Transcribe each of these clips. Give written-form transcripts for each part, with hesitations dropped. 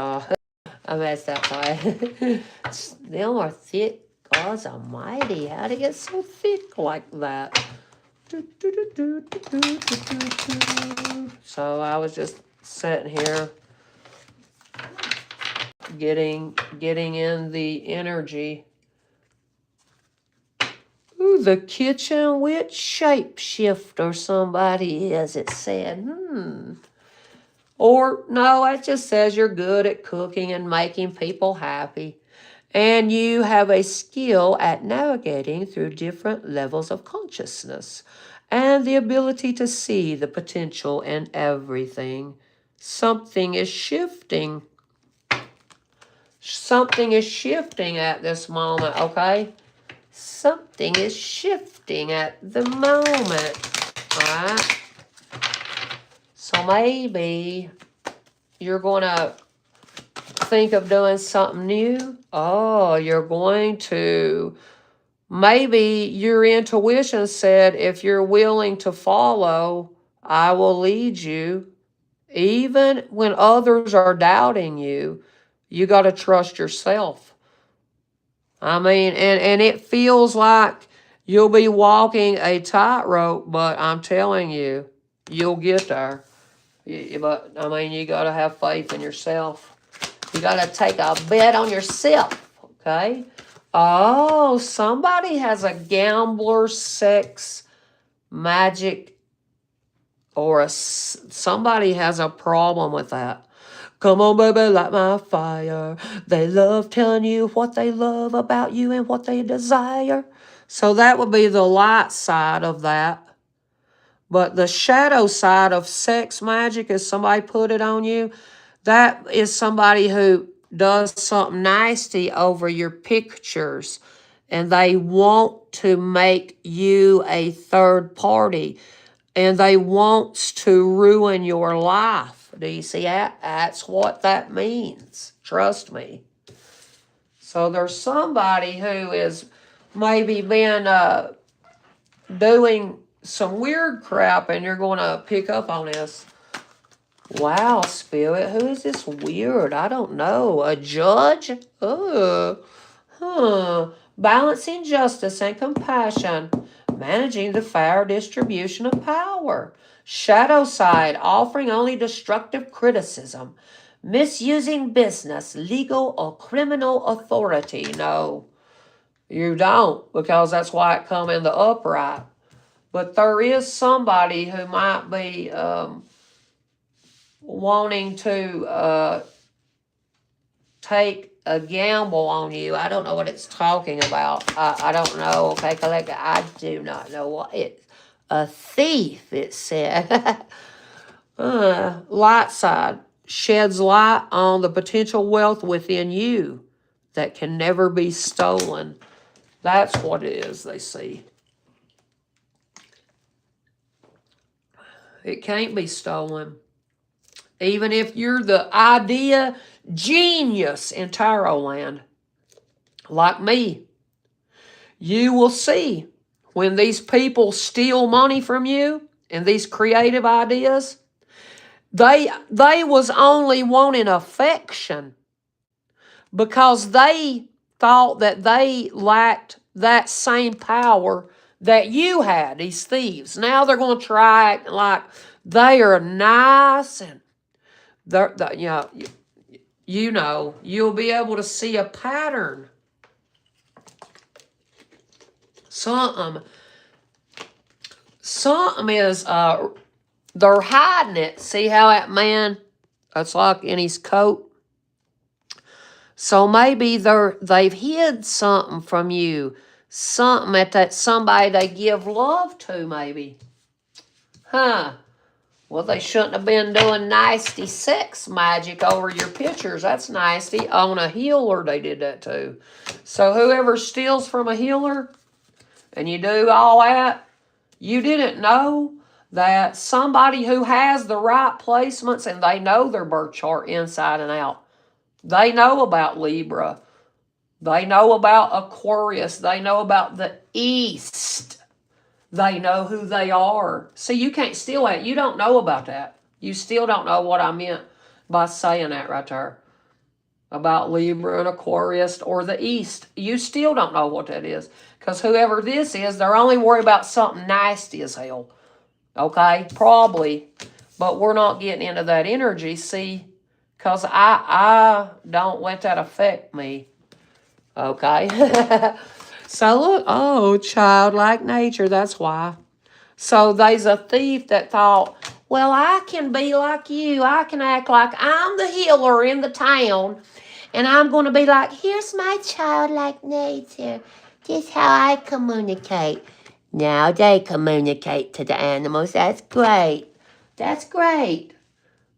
Oh, I messed up. Them are thick. God almighty, how'd it get so thick like that? So I was just sitting here getting in the energy. Ooh, the kitchen witch shapeshifter somebody is, it said. Or no, it just says you're good at cooking and making people happy. And you have a skill at navigating through different levels of consciousness and the ability to see the potential in everything. Something is shifting. Something is shifting at this moment, okay? Something is shifting at the moment, all right? So maybe you're going to think of doing something new. Oh, you're going to, maybe your intuition said, if you're willing to follow, I will lead you. Even when others are doubting you, you got to trust yourself. I mean, and it feels like you'll be walking a tightrope, but I'm telling you, you'll get there. But, I mean, you got to have faith in yourself. You got to take a bet on yourself, okay? Oh, somebody has a gambler, sex, magic, or somebody has a problem with that. Come on, baby, light my fire. They love telling you what they love about you and what they desire. So that would be the light side of that. But the shadow side of sex magic, is somebody put it on you, that is somebody who does something nasty over your pictures, and they want to make you a third party, and they want to ruin your life. Do you see that? That's what that means. Trust me. So there's somebody who is maybe been doing some weird crap, and you're going to pick up on this. Wow, Spirit, who is this weird? I don't know. A judge? Balancing justice and compassion. Managing the fair distribution of power. Shadow side, offering only destructive criticism. Misusing business, legal, or criminal authority. No, you don't, because that's why it come in the upright. But there is somebody who might be wanting to take a gamble on you. I don't know what it's talking about. I don't know. Okay, collector, I do not know what it's. A thief, it said. Light side sheds light on the potential wealth within you that can never be stolen. That's what it is they see. It can't be stolen. Even if you're the idea genius in tarot land, like me, you will see when these people steal money from you and these creative ideas, they was only wanting affection because they thought that they lacked that same power that you had, these thieves. Now they're going to try acting like they are nice, and you'll be able to see a pattern. Something is, they're hiding it. See how that man, it's like in his coat. So maybe they've hid something from you. Something that somebody they give love to, maybe. Well, they shouldn't have been doing nasty sex magic over your pictures. That's nasty. On a healer, they did that too. So whoever steals from a healer and you do all that, you didn't know that somebody who has the right placements and they know their birth chart inside and out. They know about Libra. They know about Aquarius. They know about the East. They know who they are. See, you can't steal that. You don't know about that. You still don't know what I meant by saying that right there. about Libra and Aquarius or the East. You still don't know what that is. Because whoever this is, they're only worried about something nasty as hell. Okay? Probably. But we're not getting into that energy, see? Because I don't let that affect me. Okay? So look, oh, childlike nature, that's why. So there's a thief that thought, well, I can be like you. I can act like I'm the healer in the town. And I'm going to be like, here's my childlike nature. This is how I communicate. Now they communicate to the animals. That's great. That's great.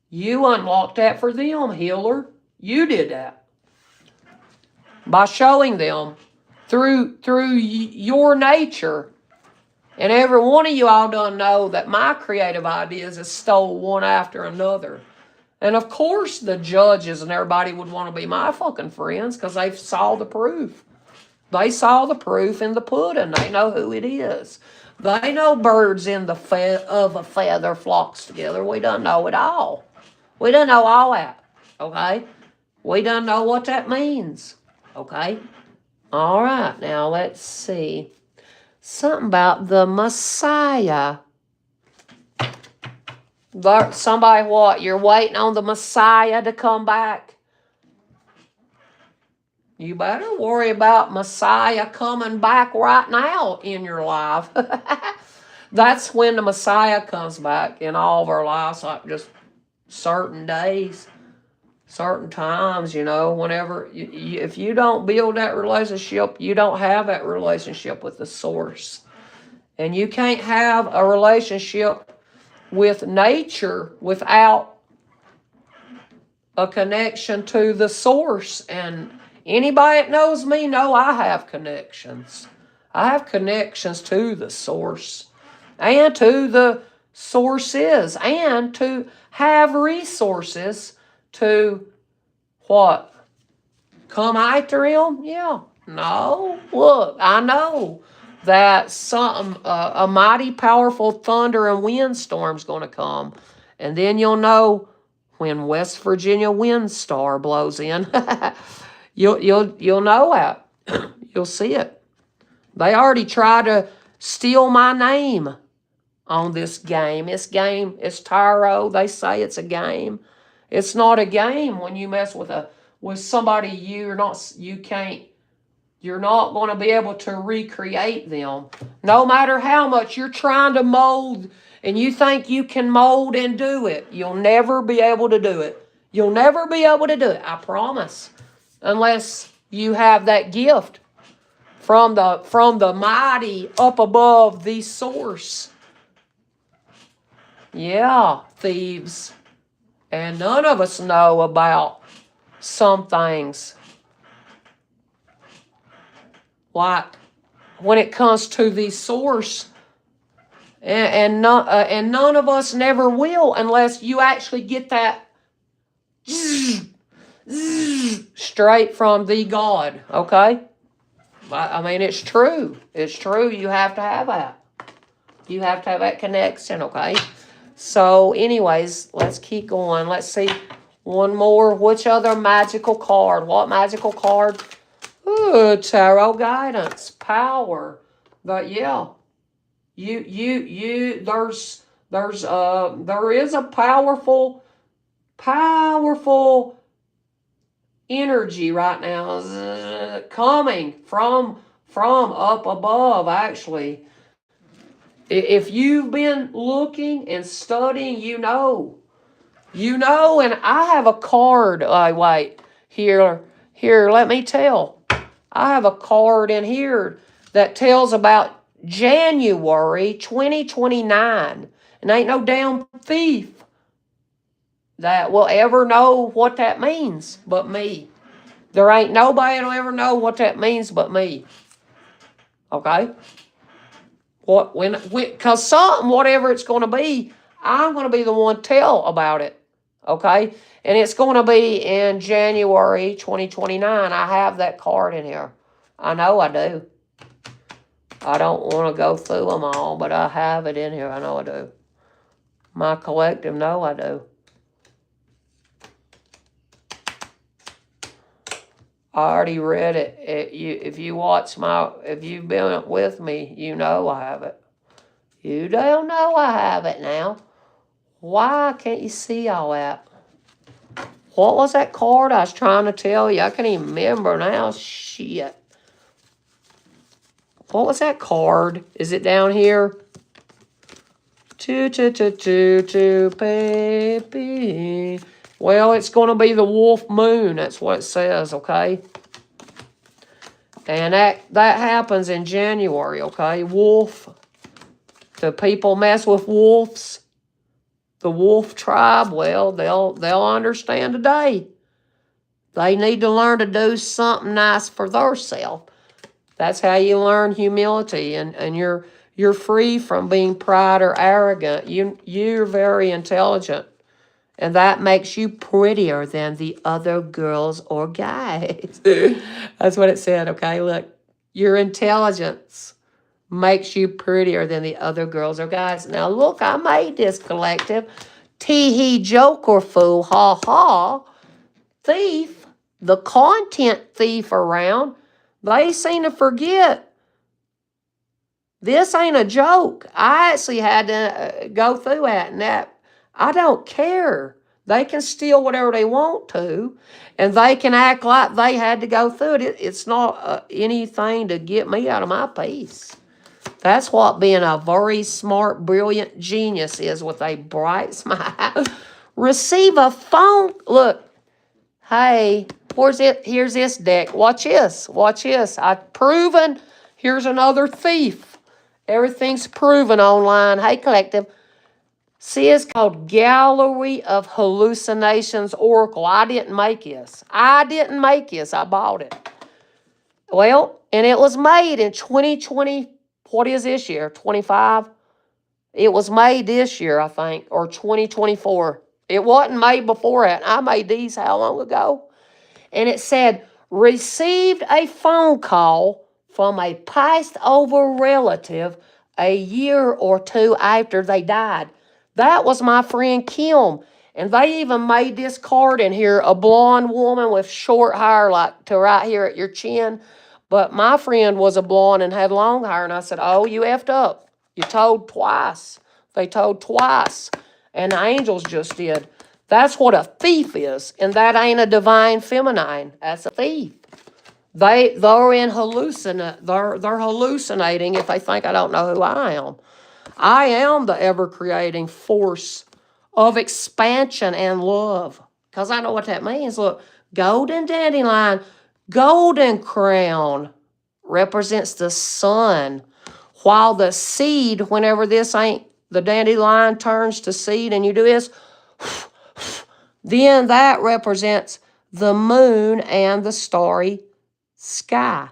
You unlocked that for them, healer. You did that. By showing them through your nature. And every one of you all done know that my creative ideas is stole one after another. And of course the judges and everybody would want to be my fucking friends because they saw the proof. They saw the proof in the pudding. They know who it is. They know birds in the of a feather flocks together. We don't know it all. We don't know all that. Okay? We don't know what that means. Okay? All right. Now let's see. Something about the Messiah. Somebody what? You're waiting on the Messiah to come back? You better worry about Messiah coming back right now in your life. That's when the Messiah comes back in all of our lives, like just certain days, certain times, you know, whenever. If you don't build that relationship, you don't have that relationship with the source. And you can't have a relationship with nature without a connection to the source. And anybody that knows me know I have connections. I have connections to the source and to the sources and to have resources to what? Come after him? Yeah. No. Look, I know that a mighty powerful thunder and windstorm's going to come. And then you'll know when West Virginia windstar blows in. you'll know that. You'll see it. They already tried to steal my name on this game. It's tarot. They say it's a game. It's not a game when you mess with somebody you're not going to be able to recreate them. No matter how much you're trying to mold and you think you can mold and do it, you'll never be able to do it. You'll never be able to do it, I promise. Unless you have that gift from the mighty up above the source. Yeah, thieves. And none of us know about some things. Like when it comes to the source, and none of us never will unless you actually get that straight from the God. Okay, I mean it's true. It's true. You have to have that. You have to have that connection. Okay. So, anyways, let's keep going. Let's see one more. Which other magical card? What magical card? Ooh, tarot guidance, power. But yeah, there is a powerful energy right now coming from up above. Actually, if you've been looking and studying, you know. And I have a card. Wait, here. Let me tell. I have a card in here that tells about January 2029. And ain't no damn thief that will ever know what that means but me. There ain't nobody that'll ever know what that means but me. Okay? Because whatever it's going to be, I'm going to be the one to tell about it. Okay? And it's going to be in January 2029. I have that card in here. I know I do. I don't want to go through them all, but I have it in here. I know I do. My collective know I do. I already read it. If you've been with me, you know I have it. You don't know I have it now. Why can't you see all that? What was that card I was trying to tell you? I can't even remember now. Shit. What was that card? Is it down here? Baby. Well, it's going to be the Wolf Moon. That's what it says, okay? And that happens in January, okay? Wolf. The people mess with wolves. The wolf tribe, well, they'll understand today. They need to learn to do something nice for themselves. That's how you learn humility, and you're free from being pride or arrogant. You're very intelligent, and that makes you prettier than the other girls or guys. That's what it said, okay? Look, your intelligence makes you prettier than the other girls or guys. Now, look, I made this collective. Tee-hee, joke or fool, ha-ha. Thief, the content thief around, they seem to forget. This ain't a joke. I actually had to go through that, and that I don't care. They can steal whatever they want to, and they can act like they had to go through it. It's not anything to get me out of my peace. That's what being a very smart, brilliant genius is, with a bright smile. Receive a phone. Look, hey, here's this deck. Watch this. Watch this. I've proven. Here's another thief. Everything's proven online. Hey, collective. See, it's called Gallery of Hallucinations Oracle. I didn't make this. I bought it. Well, and it was made in 2020. What is this year? 25? It was made this year, I think, or 2024. It wasn't made before that. I made these how long ago? And it said, received a phone call from a passed over relative a year or two after they died. That was my friend Kim. And they even made this card in here, a blonde woman with short hair like to right here at your chin. But my friend was a blonde and had long hair. And I said, oh, you effed up. You told twice. They told twice. And the angels just did. That's what a thief is. And that ain't a divine feminine. That's a thief. They're hallucinating if they think I don't know who I am. I am the ever-creating force of expansion and love. Because I know what that means. Look, golden dandelion, golden crown represents the sun. While the seed, whenever this ain't, the dandelion turns to seed and you do this, then that represents the moon and the starry sky.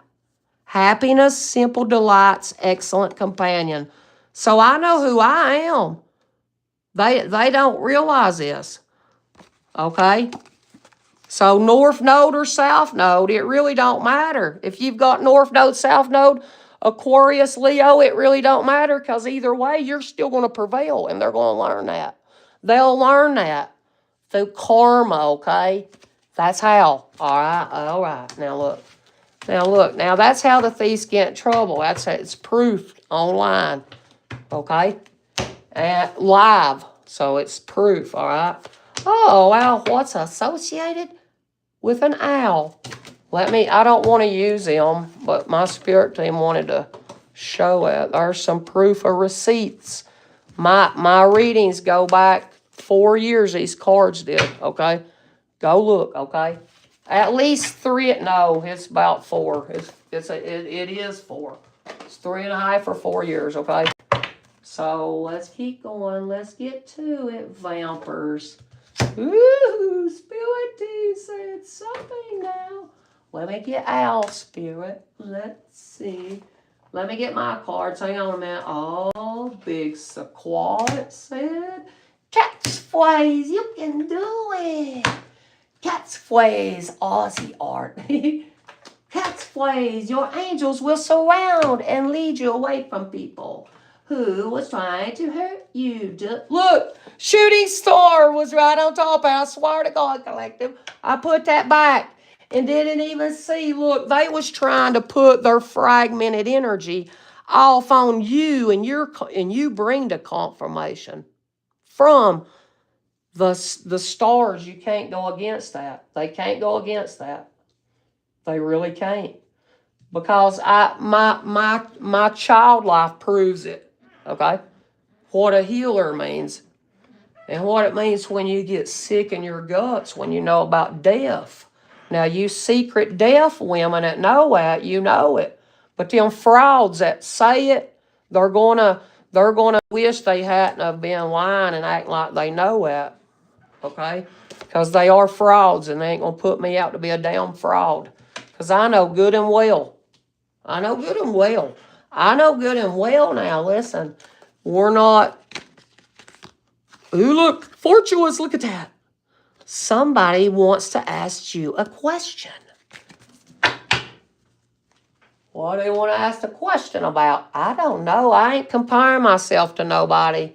Happiness, simple delights, excellent companion. So I know who I am. They don't realize this. Okay? So North Node or South Node, it really don't matter. If you've got North Node, South Node, Aquarius, Leo, it really don't matter, because either way, you're still going to prevail, and they're going to learn that. They'll learn that through karma, okay? That's how. All right. Now look. Now that's how the thieves get in trouble. It's proof online, okay? And live, so it's proof, all right? Oh, wow, what's associated with an owl? I don't want to use them, but my spirit team wanted to show it. There's some proof of receipts. My readings go back 4 years, these cards did, okay? Go look, okay? At least 3, no, it's about 4. It is 4. It's 3.5 or 4 years, okay? So let's keep going. Let's get to it, vampers. Ooh, Spirit said something now. Let me get Owl Spirit. Let's see. Let me get my cards. Hang on a minute. Oh, Big Sequoia, it said. Catchphrase, you can do it. Catchphrase, Aussie art. Catchphrase, your angels will surround and lead you away from people who was trying to hurt you. Look, Shooting Star was right on top. I swear to God, collective. I put that back. and didn't even see. Look, they was trying to put their fragmented energy off on you, and you bring the confirmation from the stars. You can't go against that. They can't go against that. They really can't. Because my child life proves it. Okay? What a healer means. And what it means when you get sick in your guts, when you know about death. Now, you secret deaf women that know that, you know it. But them frauds that say it, they're gonna wish they hadn't have been lying and acting like they know that. Okay? Because they are frauds, and they ain't gonna put me out to be a damn fraud. Because I know good and well. I know good and well. I know good and well now. Listen, we're not. Ooh, look, Fortuous, look at that. Somebody wants to ask you a question. What do they want to ask a question about? I don't know. I ain't comparing myself to nobody.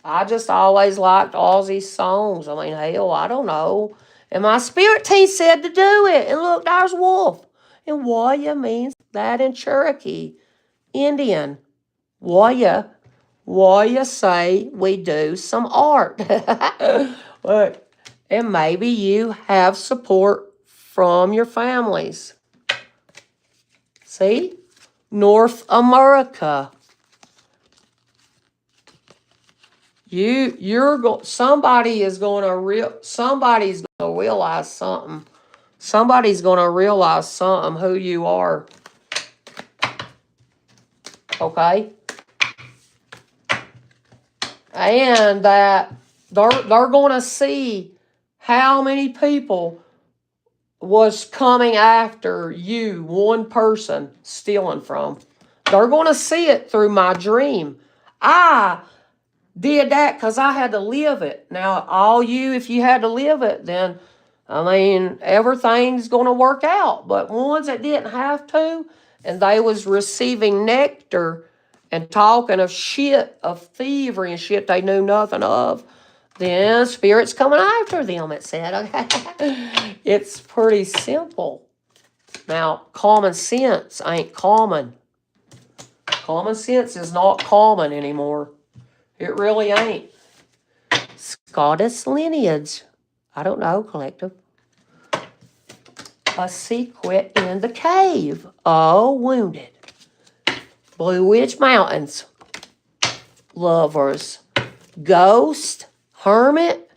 I just always liked Aussie songs. I mean, hell, I don't know. And my spirit team said to do it. And look, there's Wolf. And Waya means that in Cherokee, Indian. Waya say we do some art. Look, and maybe you have support from your families. See? North America. Somebody's gonna realize something. Somebody's gonna realize something who you are. Okay? And that they're gonna see how many people was coming after you, one person stealing from. They're gonna see it through my dream. I did that because I had to live it. Now, all you, if you had to live it, then, I mean, everything's going to work out. But ones that didn't have to, and they was receiving nectar and talking of shit, of thievery and shit they knew nothing of, then Spirit's coming after them, it said. Okay? It's pretty simple. Now, common sense ain't common. Common sense is not common anymore. It really ain't. Scottish lineage. I don't know, collective. A secret in the cave. Oh, wounded. Blue Witch Mountains. Lovers. Ghost. Hermit.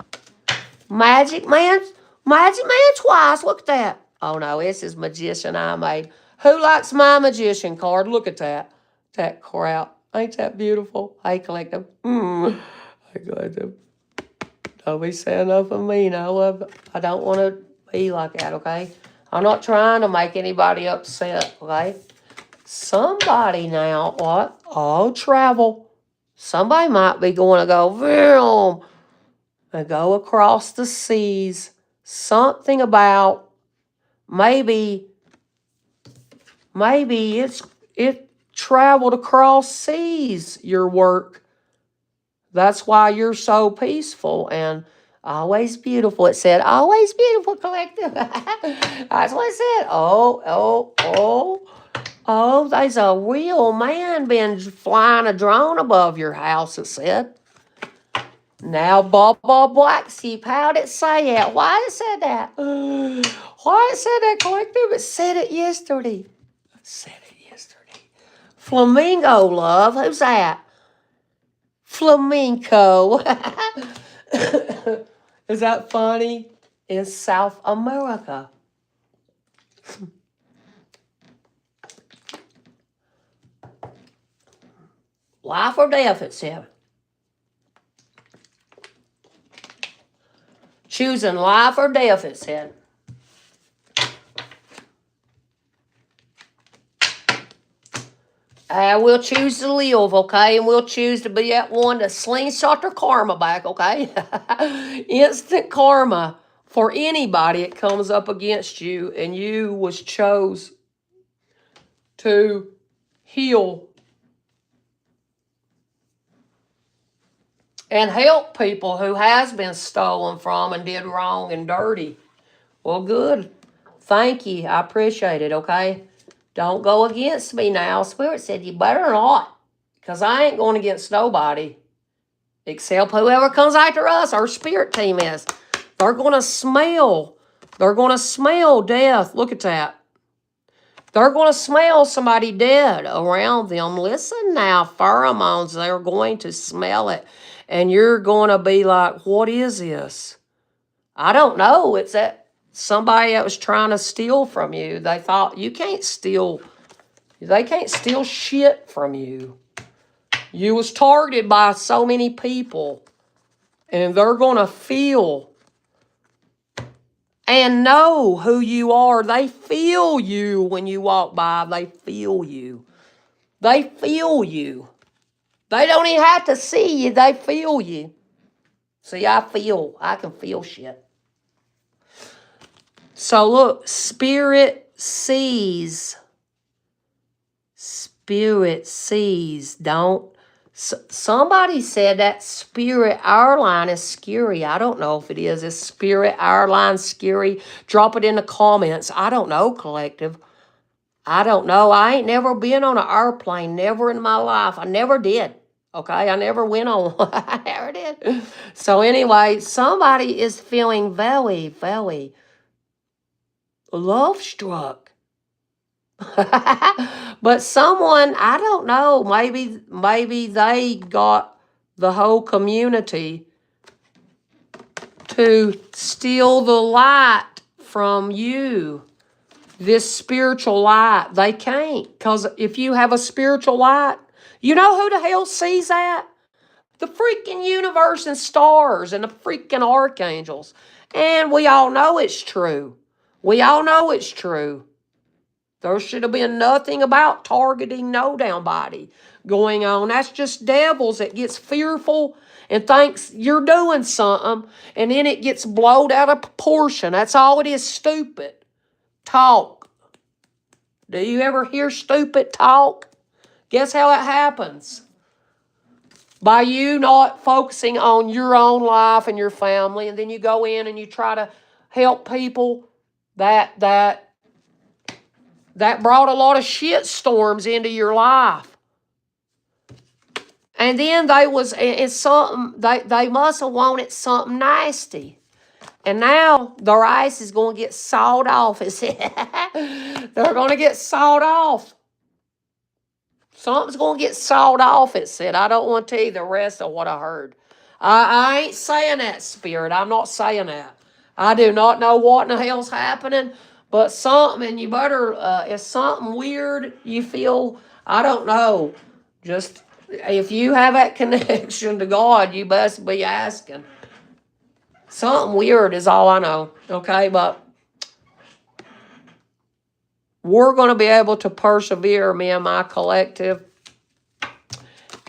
Magic Man. Magic Man twice. Look at that. Oh, no, this is Magician I made. Who likes my Magician card? Look at that. That crap. Ain't that beautiful? Hey, collective. Don't be saying enough of me. No, I don't want to be like that, okay? I'm not trying to make anybody upset, okay? Somebody now, what? Oh, travel. Somebody might be going to go, vroom, and go across the seas. Something about maybe it traveled across seas, your work. That's why you're so peaceful and always beautiful. It said, always beautiful, collective. That's what it said. Oh, there's a real man been flying a drone above your house, it said. Now, Baba Black Sheep, how'd it say that? Why did it say that? Why did it say that, collective? It said it yesterday. Flamingo, love. Who's that? Flamenco. Is that funny? In South America. Life or death, it said. Choosing life or death, it said. We'll choose to live, okay? And we'll choose to be that one to slingshot their karma back, okay? Instant karma for anybody that comes up against you and you was chose to heal and help people who has been stolen from and did wrong and dirty. Well, good. Thank you. I appreciate it, okay? Don't go against me now. Spirit said you better not, because I ain't going against nobody except whoever comes after us. Our spirit team is. They're going to smell. They're going to smell death. Look at that. They're going to smell somebody dead around them. Listen now, pheromones, they're going to smell it. And you're going to be like, what is this? I don't know. It's that somebody that was trying to steal from you. They thought you can't steal. They can't steal shit from you. You was targeted by so many people. And they're going to feel and know who you are. They feel you when you walk by. They feel you. They feel you. They don't even have to see you. They feel you. See, I can feel shit. So look, spirit sees. Spirit sees. Don't. Somebody said that Spirit Airline is scary. I don't know if it is. Is Spirit Airline scary? Drop it in the comments. I don't know, collective. I don't know. I ain't never been on an airplane. Never in my life. I never did. Okay? I never went on one. I never did. So anyway, somebody is feeling very, very love struck. But someone, I don't know, maybe they got the whole community to steal the light from you, this spiritual light. They can't, because if you have a spiritual light, you know who the hell sees that? The freaking universe and stars and the freaking archangels. And we all know it's true. We all know it's true. There should have been nothing about targeting no down body going on. That's just devils that gets fearful and thinks you're doing something, and then it gets blowed out of proportion. That's all it is, stupid talk. Do you ever hear stupid talk? Guess how it happens? By you not focusing on your own life and your family, and then you go in and you try to help people that brought a lot of shit storms into your life. And then they must have wanted something nasty. And now their ice is going to get sawed off. They're going to get sawed off. Something's going to get sawed off, it said. I don't want to tell you the rest of what I heard. I ain't saying that, Spirit. I'm not saying that. I do not know what in the hell's happening. But something, and you better, if something weird you feel, I don't know. Just, if you have that connection to God, you best be asking. Something weird is all I know, okay? But we're going to be able to persevere, me and my collective.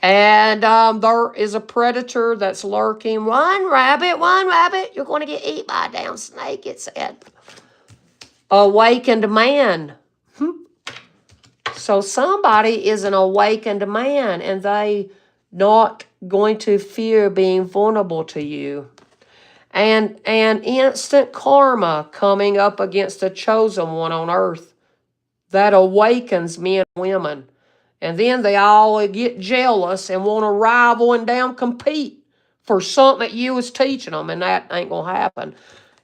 And there is a predator that's lurking. One rabbit, you're going to get eaten by a damn snake, it said. Awakened man. So somebody is an awakened man, and they not going to fear being vulnerable to you. And instant karma coming up against the chosen one on earth. That awakens men and women. And then they all get jealous and want to rival and down compete for something that you was teaching them, and that ain't going to happen.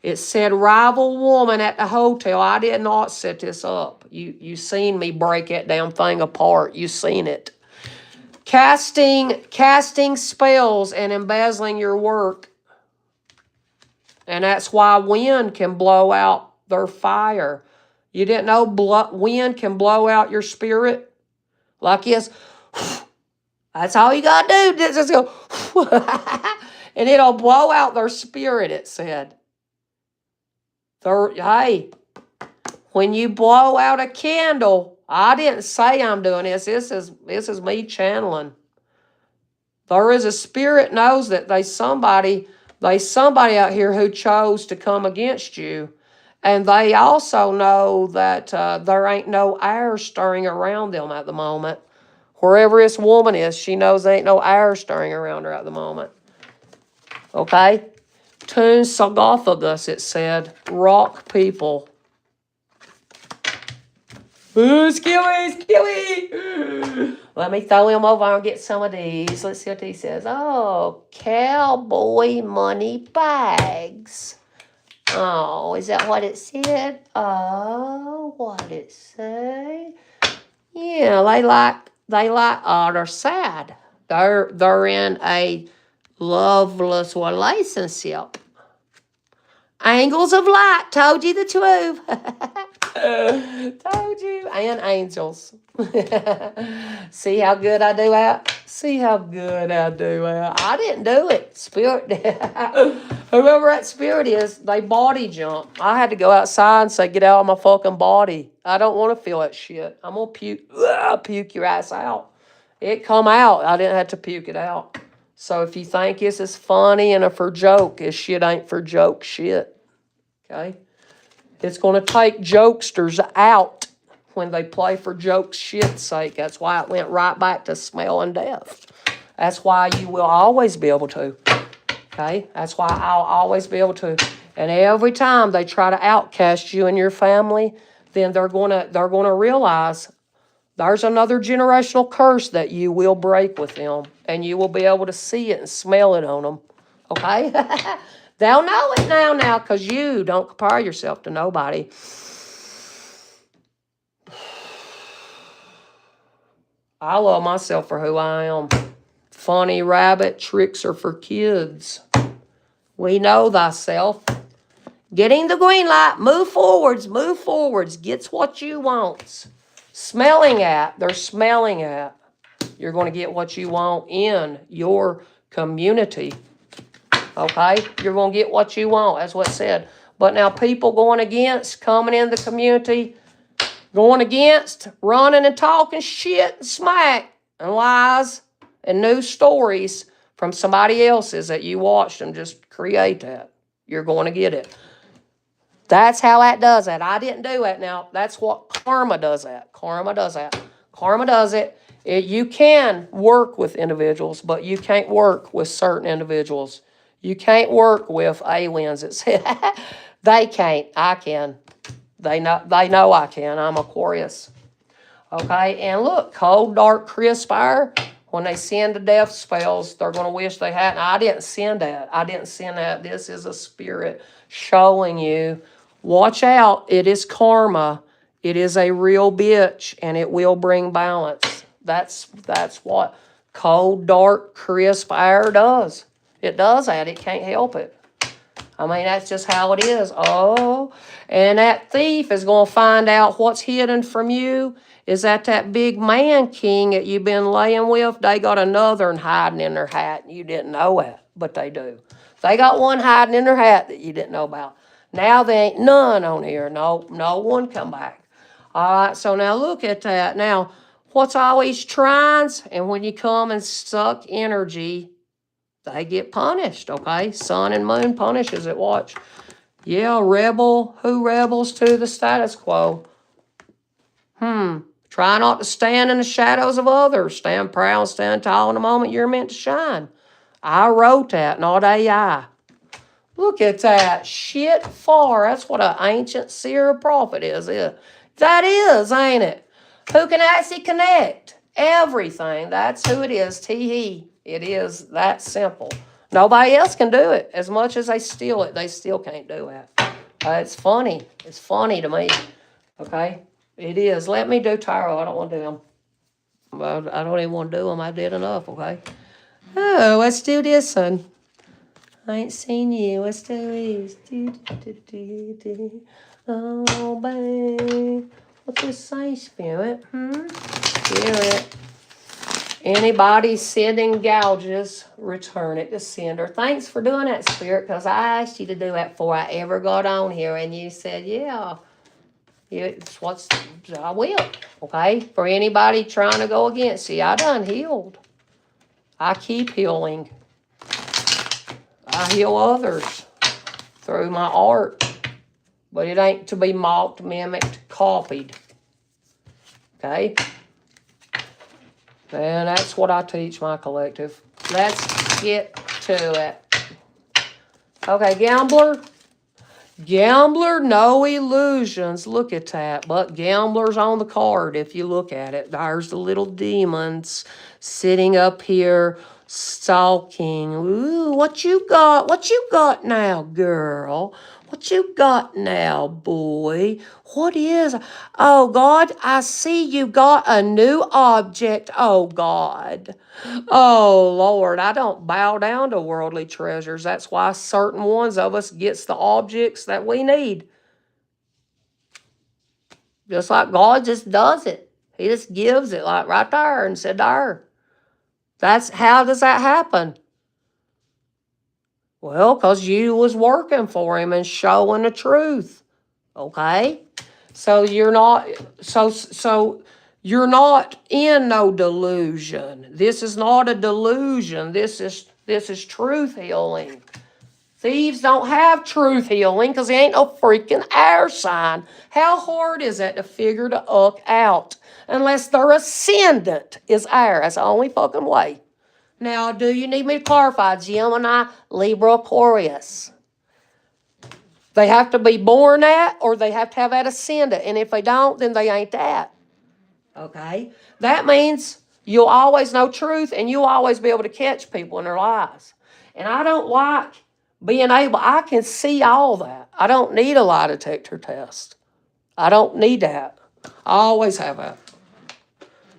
It said rival woman at the hotel. I did not set this up. You seen me break that damn thing apart. You seen it. Casting spells and embezzling your work. And that's why wind can blow out their fire. You didn't know wind can blow out your spirit? Like this. That's all you got to do. Just go. And it'll blow out their spirit, it said. Hey, when you blow out a candle, I didn't say I'm doing this. This is me channeling. There is a spirit knows that there's somebody out here who chose to come against you. And they also know that there ain't no air stirring around them at the moment. Wherever this woman is, she knows there ain't no air stirring around her at the moment. Okay? Tune sarcophagus, it said. Rock people. Ooh, Skilly. Let me throw him over and get some of these. Let's see what he says. Oh, cowboy money bags. Oh, is that what it said? Oh, what did it say? Yeah, they're sad. They're in a loveless relationship. Angels of light, told you the truth. Told you. And angels. See how good I do that? See how good I do that? I didn't do it. Spirit did. Whoever that spirit is, they body jump. I had to go outside and say, get out of my fucking body. I don't want to feel that shit. I'm going to puke your ass out. It come out. I didn't have to puke it out. So if you think this is funny and a for joke, this shit ain't for joke shit. Okay? It's going to take jokesters out when they play for joke's shit's sake. That's why it went right back to smelling death. That's why you will always be able to. Okay? That's why I'll always be able to. And every time they try to outcast you and your family, then they're gonna realize there's another generational curse that you will break with them, and you will be able to see it and smell it on them. Okay? They'll know it now, because you don't compare yourself to nobody. I love myself for who I am. Funny rabbit, tricks are for kids. We know thyself. Getting the green light, move forwards, gets what you want. They're smelling at. You're going to get what you want in your community. Okay? You're going to get what you want. That's what it said. But now people going against, coming in the community, going against, running and talking shit and smack and lies and news stories from somebody else's that you watched them just create that. You're going to get it. That's how that does that. I didn't do that. Now, that's what karma does that. Karma does that. Karma does it. You can work with individuals, but you can't work with certain individuals. You can't work with aliens. They can't. I can. They know I can. I'm Aquarius. Okay, and look, cold, dark, crisp fire. When they send the death spells, they're going to wish they hadn't. I didn't send that. This is a spirit showing you, watch out. It is karma. It is a real bitch, and it will bring balance. That's what cold, dark, crisp fire does. It does that. It can't help it. I mean, that's just how it is. Oh, and that thief is going to find out what's hidden from you. Is that big man king that you've been laying with? They got another one hiding in their hat, and you didn't know it, but they do. They got one hiding in their hat that you didn't know about. Now there ain't none on here. No one come back. All right, so now look at that. Now, what's always trines? And when you come and suck energy, they get punished, okay? Sun and moon punishes it, watch. Yeah, rebel. Who rebels to the status quo? Try not to stand in the shadows of others. Stand proud, stand tall in the moment you're meant to shine. I wrote that, not AI. Look at that. Shit far. That's what an ancient seer prophet is. That is, ain't it? Who can actually connect everything. That's who it is. Tee-hee. It is that simple. Nobody else can do it. As much as they steal it, they still can't do it. It's funny. It's funny to me. Okay? It is. Let me do tarot. I don't want to do them. I don't even want to do them. I did enough, okay? Oh, let's do this one. I ain't seen you. Let's do this. Oh, babe. What's this say, Spirit? Spirit. Anybody sending gouges, return it to sender. Thanks for doing that, Spirit, because I asked you to do that before I ever got on here, and you said, yeah. I will, okay? For anybody trying to go against you, I done healed. I keep healing. I heal others through my art. But it ain't to be mocked, mimicked, copied. Okay? And that's what I teach my collective. Let's get to it. Okay, gambler. Gambler, no illusions. Look at that. But gambler's on the card if you look at it. There's the little demons sitting up here stalking. Ooh, what you got? What you got now, girl? What you got now, boy? What is? Oh, God, I see you got a new object. Oh, God. Oh, Lord, I don't bow down to worldly treasures. That's why certain ones of us gets the objects that we need. Just like God just does it. He just gives it like right there and said there. That's how does that happen? Well, because you was working for him and showing the truth. Okay? So you're not you're not in no delusion. This is not a delusion. This is truth healing. Thieves don't have truth healing because he ain't no freaking air sign. How hard is that to figure the out? Unless their ascendant is air. That's the only fucking way. Now, do you need me to clarify? Gemini, Libra, Aquarius. They have to be born that, or they have to have that ascendant. And if they don't, then they ain't that. Okay? That means you'll always know truth and you'll always be able to catch people in their lies. And I don't like being able, I can see all that. I don't need a lie detector test. I don't need that. I always have that.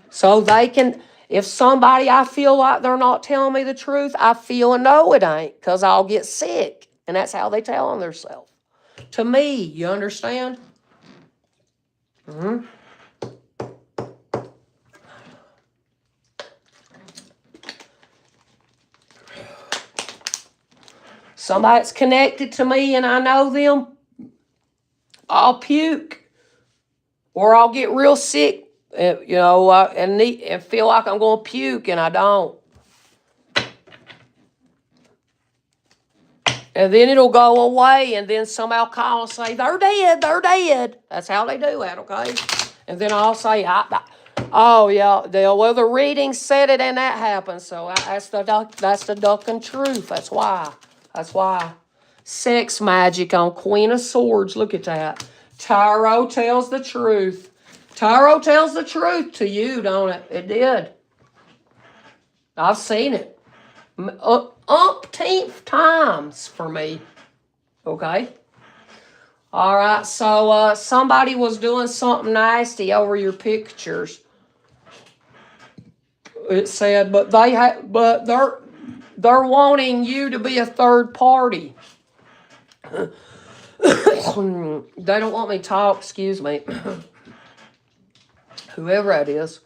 So they can, if somebody I feel like they're not telling me the truth, I feel and know it ain't because I'll get sick. And that's how they tell on themselves. To me, you understand? Mm-hmm. Somebody that's connected to me and I know them, I'll puke. Or I'll get real sick, and feel like I'm going to puke and I don't. And then it'll go away, and then somebody will call and say, they're dead, they're dead. That's how they do it, okay? And then I'll say, oh, yeah, the reading said it and that happened. So that's the duck and truth. That's why. Sex magic on Queen of Swords. Look at that. Tarot tells the truth. Tarot tells the truth to you, don't it? It did. I've seen it. Umpteenth times for me. Okay? All right, so somebody was doing something nasty over your pictures. It said, but they're wanting you to be a third party. They don't want me to talk, excuse me. Whoever that is.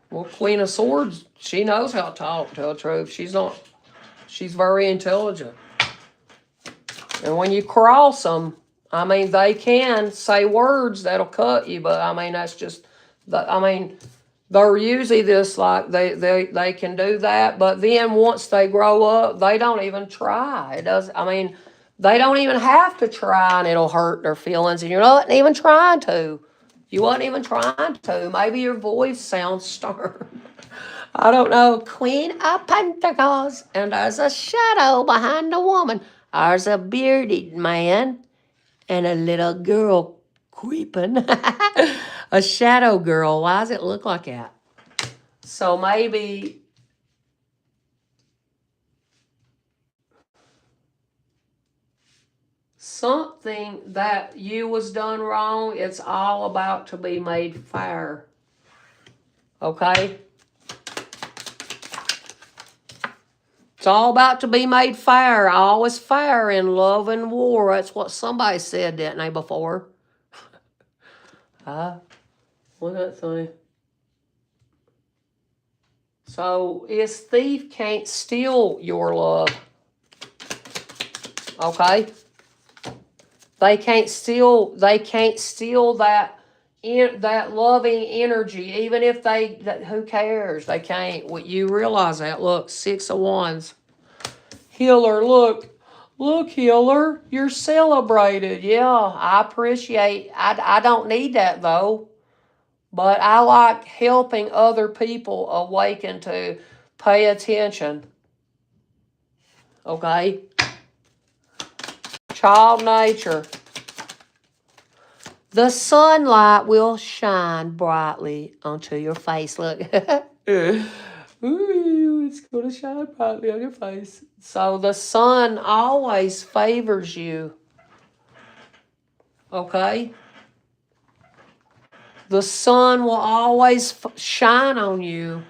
Well, Queen of Swords, she knows how to talk, to tell the truth. She's very intelligent. And when you cross them, I mean, they can say words that'll cut you, but I mean, that's just, they're usually this, like, they can do that, but then once they grow up, they don't even try. They don't even have to try, and it'll hurt their feelings, and you're not even trying to. You wasn't even trying to. Maybe your voice sounds stern. I don't know. Queen of Pentacles, and there's a shadow behind the woman. There's a bearded man and a little girl creeping. A shadow girl. Why does it look like that? So maybe something that you was done wrong, it's all about to be made fair. Okay? It's all about to be made fair. All is fair in love and war. That's what somebody said, didn't they, before? What's that thing? So, this thief can't steal your love. Okay? They can't steal that loving energy, even if who cares? They can't. You realize that. Look, 6 of Wands. Healer, look, healer, you're celebrated. Yeah, I appreciate, I don't need that though. But I like helping other people awaken to pay attention. Okay? Child nature. The sunlight will shine brightly onto your face. Look. Ooh, it's going to shine brightly on your face. So the sun always favors you. Okay? The sun will always shine on you,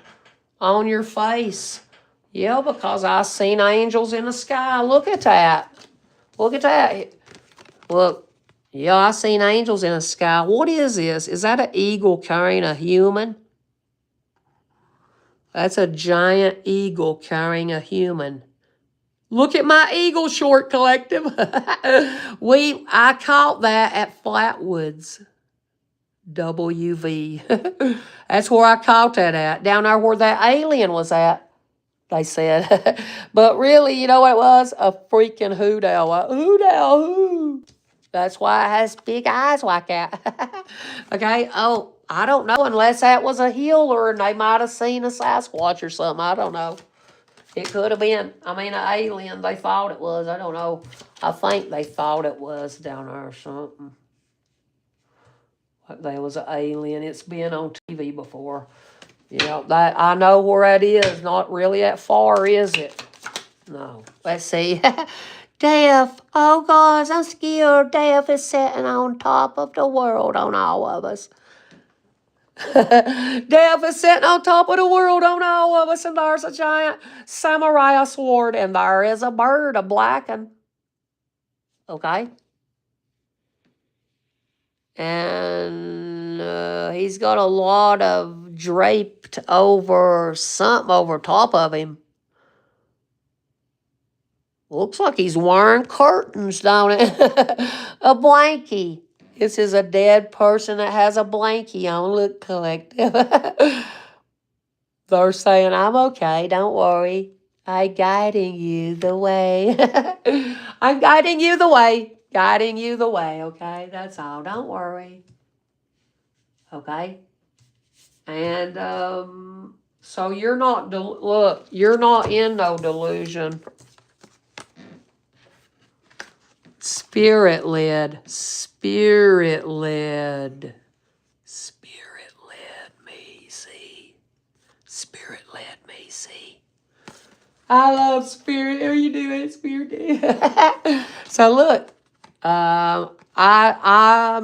on your face. Yeah, because I seen angels in the sky. Look at that. Look at that. Look. Yeah, I seen angels in the sky. What is this? Is that an eagle carrying a human? That's a giant eagle carrying a human. Look at my eagle short collective. I caught that at Flatwoods. WV. That's where I caught that at. Down there where that alien was at, they said. But really, you know what it was? A freaking hoot owl. A hoot owl. Hoo. That's why it has big eyes like that. Okay. Oh, I don't know unless that was a healer and they might have seen a Sasquatch or something. I don't know. It could have been. I mean, an alien. They thought it was. I don't know. I think they thought it was down there or something. Like there was an alien. It's been on TV before. Yeah, that I know where that is. Not really that far, is it? No. Let's see. Death. Oh, gosh, I'm scared. Death is sitting on top of the world on all of us. Death is sitting on top of the world on all of us, and there's a giant samurai sword, and there is a bird, a blackened. Okay? And he's got a lot of draped over something over top of him. Looks like he's wearing curtains, don't it? A blankie. This is a dead person that has a blankie on. Look, collective. They're saying, I'm okay, don't worry. I'm guiding you the way. I'm guiding you the way. Guiding you the way, okay? That's all. Don't worry. Okay? And so you're not, look, you're not in no delusion. Spirit-led. Spirit-led. Spirit-led me, see. Spirit-led me, see. I love spirit. How you doing, spirit? So look, I'm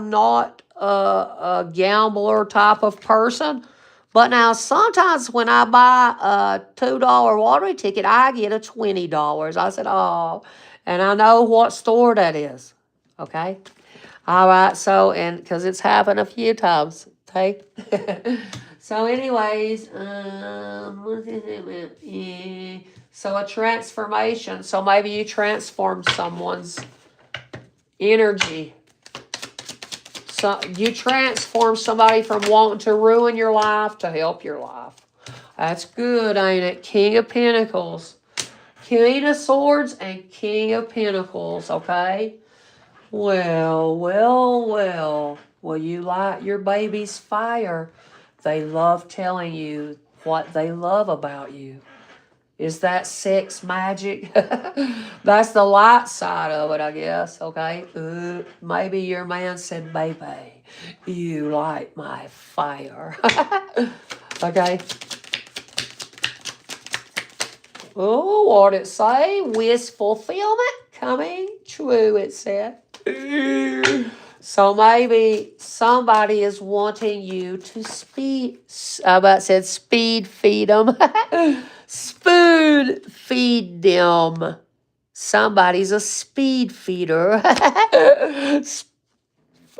not a gambler type of person, but now sometimes when I buy a $2 lottery ticket, I get a $20. I said, oh, and I know what store that is. Okay, all right. So because it's happened a few times. Okay. So, anyways, so a transformation. So maybe you transform someone's energy. So you transform somebody from wanting to ruin your life to help your life. That's good, ain't it? King of Pentacles. Queen of Swords and King of Pentacles, okay? Well. Will you light your baby's fire? They love telling you what they love about you. Is that sex magic? That's the light side of it, I guess, okay? Maybe your man said, baby, you light my fire. Okay? Oh, what did it say? Wish fulfillment coming true, it said. So maybe somebody is wanting you to speed feed them. Spoon feed them. Somebody's a speed feeder.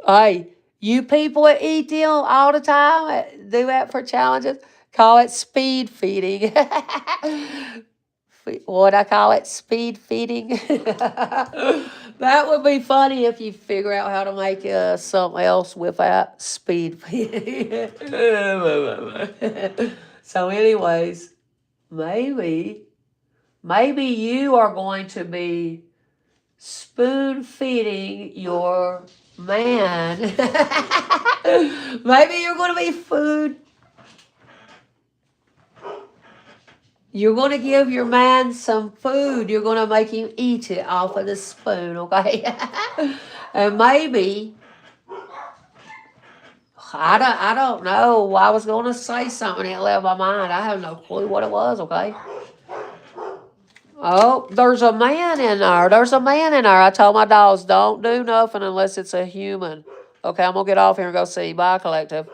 Hey, you people that eat them all the time, do that for challenges, call it speed feeding. What I call it, speed feeding. That would be funny if you figure out how to make something else with that speed feeding. So anyways, maybe you are going to be spoon feeding your man. Maybe you're going to be food. You're going to give your man some food. You're going to make him eat it off of the spoon, okay? And maybe, I don't know. I was going to say something that left my mind. I have no clue what it was, okay? Oh, there's a man in there. There's a man in there. I told my dogs, don't do nothing unless it's a human. Okay, I'm going to get off here and go see. Bye, collective.